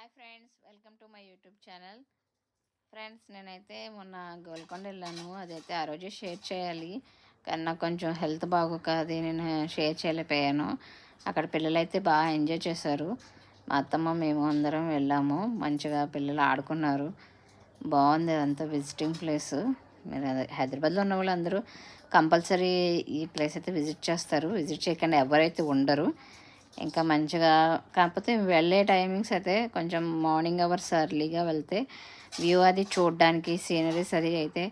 Hi friends, welcome to my YouTube channel. Friends, నేనైతే మొన్న గోల్కొండ వెళ్ళాను. అదైతే ఆ రోజే షేర్ చేయాలి, కానీ నాకు కొంచెం హెల్త్ బాగోక అది నేను షేర్ చేయలేకపోయాను. అక్కడ పిల్లలైతే బాగా ఎంజాయ్ చేశారు. మా అత్తమ్మ మేము అందరం వెళ్ళాము. మంచిగా పిల్లలు ఆడుకున్నారు. బాగుంది. అదంతా విజిటింగ్ ప్లేస్. మీరు అదే హైదరాబాద్లో ఉన్న వాళ్ళు అందరూ కంపల్సరీ ఈ ప్లేస్ అయితే విజిట్ చేస్తారు. విజిట్ చేయకుండా ఎవరైతే ఉండరు. ఇంకా మంచిగా, కాకపోతే వెళ్ళే టైమింగ్స్ అయితే కొంచెం మార్నింగ్ అవర్స్ ఎర్లీగా వెళ్తే వ్యూ అది చూడడానికి సీనరీస్ అది అయితే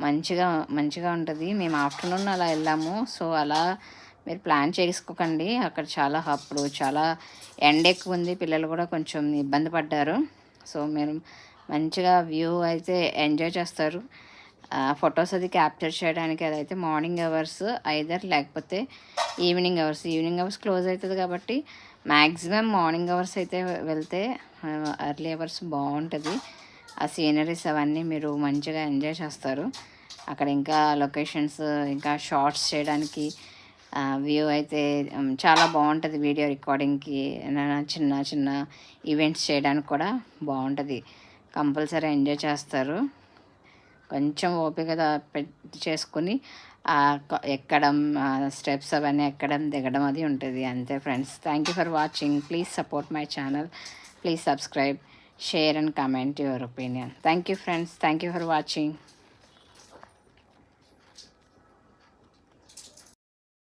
మంచిగా మంచిగా ఉంటుంది. మేము ఆఫ్టర్నూన్ అలా వెళ్ళాము. సో అలా మీరు ప్లాన్ చేసుకోకండి. అక్కడ అప్పుడు చాలా ఎండ ఎక్కువ ఉంది. పిల్లలు కూడా కొంచెం ఇబ్బంది పడ్డారు. సో మీరు మంచిగా వ్యూ అయితే ఎంజాయ్ చేస్తారు. ఫొటోస్ అది క్యాప్చర్ చేయడానికి అదైతే మార్నింగ్ అవర్స్ లేకపోతే ఈవినింగ్ అవర్స్ క్లోజ్ అవుతుంది కాబట్టి మ్యాక్సిమం మార్నింగ్ అవర్స్ అయితే వెళ్తే ఎర్లీ అవర్స్ బాగుంటుంది. ఆ సీనరీస్ అవన్నీ మీరు మంచిగా ఎంజాయ్ చేస్తారు. అక్కడ ఇంకా లొకేషన్స్ ఇంకా షార్ట్స్ చేయడానికి వ్యూ అయితే చాలా బాగుంటుంది. వీడియో రికార్డింగ్కి చిన్న చిన్న ఈవెంట్స్ చేయడానికి కూడా బాగుంటుంది. కంపల్సరీ ఎంజాయ్ చేస్తారు. కొంచెం ఓపిక చేసుకుని ఎక్కడం, స్టెప్స్ అవన్నీ ఎక్కడం దిగడం అది ఉంటుంది. అంతే friends. Thank you for watching. Please support my channel. Please subscribe, share and comment your opinion. Thank you friends. Thank you for watching.